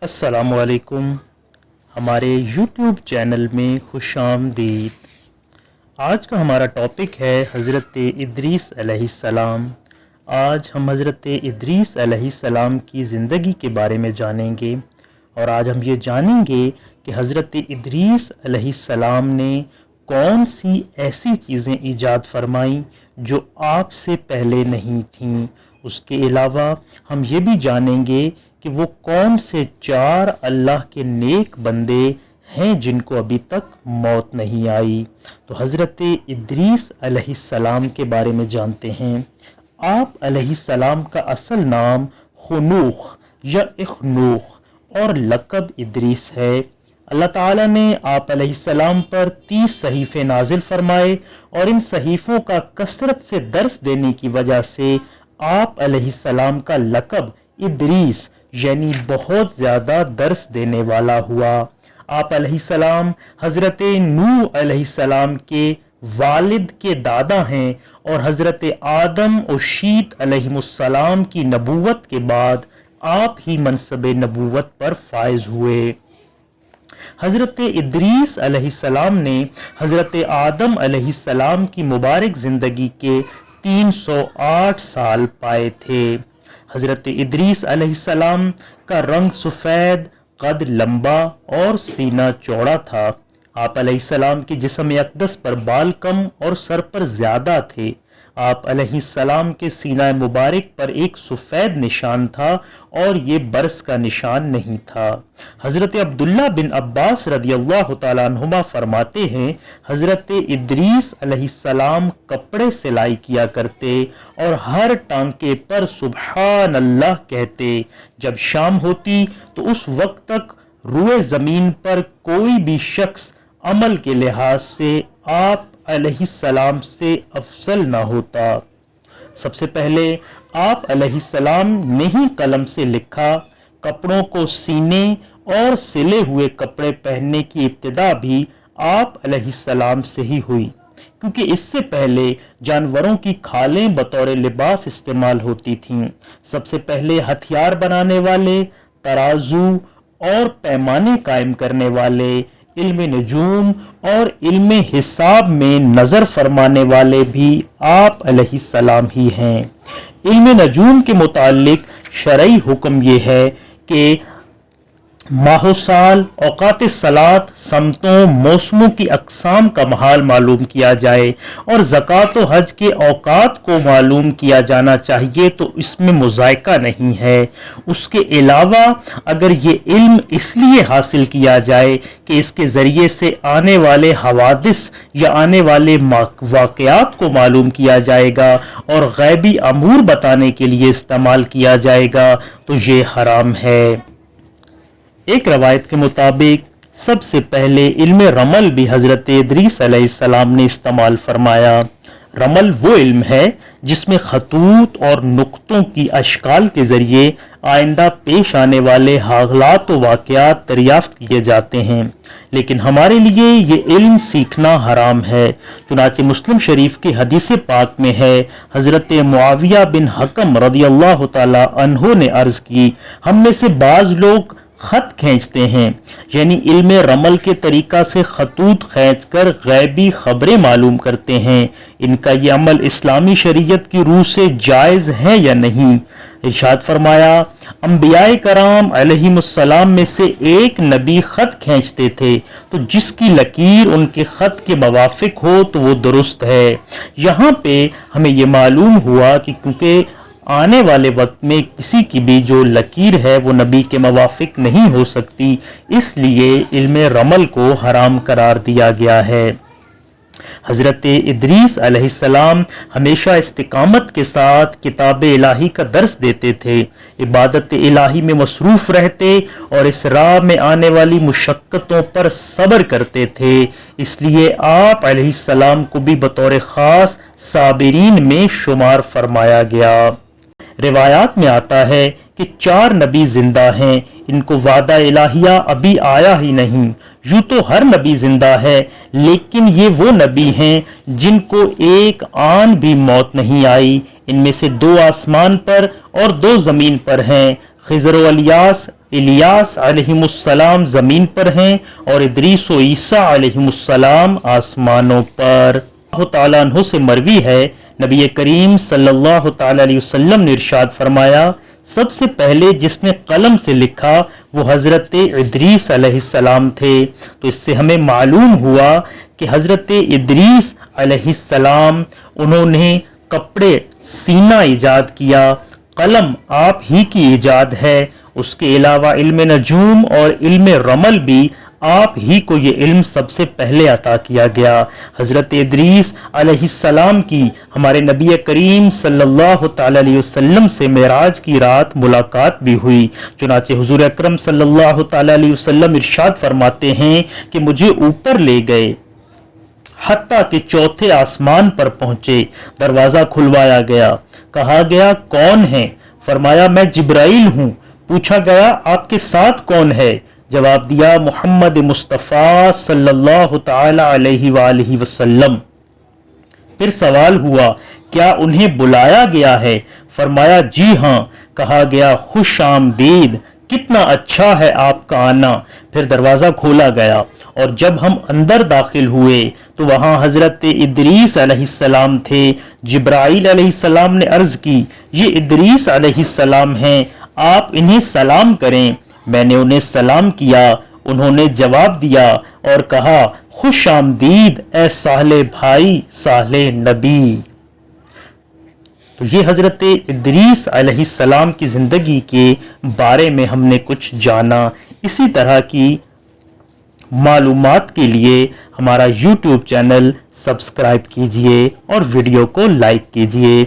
अस्सलामु अलैकुम। हमारे YouTube चैनल में खुश आमदीद। आज का हमारा टॉपिक है हज़रत इदरीस अलैहिस्सलाम। आज हम हज़रत इदरीस अलैहिस्सलाम की ज़िंदगी के बारे में जानेंगे और आज हम ये जानेंगे कि हज़रत इदरीस अलैहिस्सलाम ने कौन सी ऐसी चीज़ें ईजाद फरमाई जो आपसे पहले नहीं थीं। उसके अलावा हम ये भी जानेंगे कि वो कौन से 4 अल्लाह के नेक बंदे हैं जिनको अभी तक मौत नहीं आई। तो हज़रत इदरीस अलैहिस्सलाम के बारे में जानते हैं। आप अलैहिस्सलाम का असल नाम खुनूख या इखनूख और लक़ब इदरीस है। अल्लाह ताला ने आप अलैहिस्सलाम पर 30 सहीफ़े नाजिल फरमाए और इन सहीफ़ों का कसरत से दर्स देने की वजह से आप अलैहिस्सलाम का लक़ब इदरीस यानी बहुत ज्यादा दर्स देने वाला हुआ। आप अलैहिस्सलाम हजरत नूह अलैहिस्सलाम के वालिद के दादा हैं और हजरत आदम और शीत अलैहिमुस्सलाम की नबूवत के बाद आप ही मनसब नबूवत पर फायज हुए। हजरत इदरीस अलैहिस्सलाम ने हजरत आदम अलैहिस्सलाम की मुबारक जिंदगी के 308 साल पाए थे। हजरत इदरीस अलैहिस्सलाम का रंग सफ़ेद, कद लंबा और सीना चौड़ा था। आप अलैहिस्सलाम के जिस्म अक़दस पर बाल कम और सर पर ज्यादा थे। आप अलैहिस्सलाम के सीना मुबारक पर एक सफ़ेद निशान था और ये बरस का निशान नहीं था। हजरत अब्दुल्ला बिन अब्बास रदियल्लाहु ताला अन्हुमा फरमाते हैं, हजरत इदरीस अलैहिस्सलाम कपड़े सिलाई किया करते और हर टांके पर सुबहान अल्लाह कहते। जब शाम होती तो उस वक्त तक रुए जमीन पर कोई भी शख्स अमल के लिहाज से आप अलैहिस्सलाम से अफजल ना होता। सबसे पहले आप अलैहिस्सलाम ने ही कलम से लिखा। कपड़ों को सीने और सिले हुए कपड़े पहनने की इब्तिदा भी आप अलैहिस्सलाम से ही हुई, क्योंकि इससे पहले जानवरों की खालें बतौर लिबास इस्तेमाल होती थीं। सबसे पहले हथियार बनाने वाले, तराजू और पैमाने कायम करने वाले, इल्म नजूम और इल्म हिसाब में नजर फरमाने वाले भी आप अलैहिस्सलाम ही हैं। इल्म नजूम के मुतालिक शरई हुक्म ये है कि माहोसाल, औकात सलात, समतों, मौसमों की अकसाम का महाल मालूम किया जाए और ज़कात व हज के औकात को मालूम किया जाना चाहिए, तो इसमें मुज़ायका नहीं है। उसके अलावा अगर ये इल्म इसलिए हासिल किया जाए कि इसके ज़रिए से आने वाले हवादिस या आने वाले वाक़यात को मालूम किया जाएगा और गैबी अमूर बताने के लिए इस्तेमाल किया जाएगा, तो ये हराम है। एक रवायत के मुताबिक सबसे पहले इल्म रमल भी हजरत इदरीस अलैहिस्सलाम ने इस्तेमाल फरमाया। रमल वो इल्म है जिसमें खतूत और नुक्तों की अशकाल के जरिए आइंदा पेश आने वाले हालात व वाक़यात दरियाफ्त किए जाते हैं, लेकिन हमारे लिए ये इल्म सीखना हराम है। चुनाचे मुस्लिम शरीफ की हदीस पाक में है, हजरत मुआविया बिन हकम रदियल्लाहु ताला अन्हु ने अर्ज की, हम में से बाज लोग खत खींचते हैं, यानी इल्म रमल के तरीका से खतूत खींचकर गैबी खबरें मालूम करते हैं। इनका ये अमल इस्लामी शरीयत की रूह से जायज है या नहीं? इरशाद फरमाया, अंबियाए कराम अलैहिमुस्सलाम में से एक नबी खत खींचते थे, तो जिसकी लकीर उनके खत के मुवाफिक हो तो वो दुरुस्त है। यहाँ पे हमें ये मालूम हुआ कि क्योंकि आने वाले वक्त में किसी की भी जो लकीर है वो नबी के मुवाफिक नहीं हो सकती, इसलिए इल्म रमल को हराम करार दिया गया है। हजरत इदरीस अलैहिस्सलाम हमेशा इस्तिकामत के साथ किताब इलाही का दर्स देते थे, इबादत इलाही में मसरूफ रहते और इस राह में आने वाली मुशक्कतों पर सब्र करते थे। इसलिए आप अलैहिस्सलाम को भी बतौर खास साबिरीन में शुमार फरमाया गया। रिवायात में आता है कि 4 नबी जिंदा हैं, इनको वादा इलाहिया अभी आया ही नहीं। यूं तो हर नबी जिंदा है, लेकिन ये वो नबी हैं जिनको एक आन भी मौत नहीं आई। इनमें से 2 आसमान पर और 2 जमीन पर हैं। خضر و الیاس علیہمُ-السلام زمین پر ہیں اور ادریس و عیسیٰ علیہمُ-السلام آسمانوں پر۔ اللہ تعالیٰ عنہ سے مروی ہے، نبی کریم صلی اللہ تعالیٰ علیہ وسلم نے ارشاد فرمایا، سب سے پہلے جس نے قلم سے لکھا وہ حضرت ادریس علیہ السلام تھے۔ تو اس سے ہمیں معلوم ہوا کہ حضرت ادریس علیہ السلام انہوں نے کپڑے سینا ایجاد کیا، قلم آپ ہی کی ایجاد ہے، اس کے علاوہ علم نجوم اور علم رمل بھی آپ ہی کو یہ علم سب سے پہلے عطا کیا گیا۔ حضرت ادریس علیہ السلام کی ہمارے نبی کریم صلی اللہ تعالی علیہ وسلم سے معراج کی رات ملاقات بھی ہوئی۔ چنانچہ حضور اکرم صلی اللہ تعالی علیہ وسلم ارشاد فرماتے ہیں کہ مجھے اوپر لے گئے حتیٰ کہ چوتھے آسمان پر پہنچے، دروازہ کھلوایا گیا، کہا گیا کون ہے؟ فرمایا میں جبرائیل ہوں۔ پوچھا گیا آپ کے ساتھ کون ہے؟ جواب دیا محمد مصطفیٰ صلی اللہ تعالی علیہ وآلہ وسلم۔ پھر سوال ہوا کیا انہیں بلایا گیا ہے؟ فرمایا جی ہاں۔ کہا گیا خوش آمدید، کتنا اچھا ہے آپ کا آنا۔ پھر دروازہ کھولا گیا اور جب ہم اندر داخل ہوئے تو وہاں حضرت ادریس علیہ السلام تھے۔ جبرائیل علیہ السلام نے عرض کی یہ ادریس علیہ السلام ہیں، آپ انہیں سلام کریں۔ میں نے انہیں سلام کیا، انہوں نے جواب دیا اور کہا خوش آمدید اے صالح بھائی، صالح نبی۔ تو یہ حضرت ادریس علیہ السلام کی زندگی کے بارے میں ہم نے کچھ جانا۔ اسی طرح کی معلومات کے لیے ہمارا YouTube چینل سبسکرائب کیجئے اور ویڈیو کو لائک کیجئے۔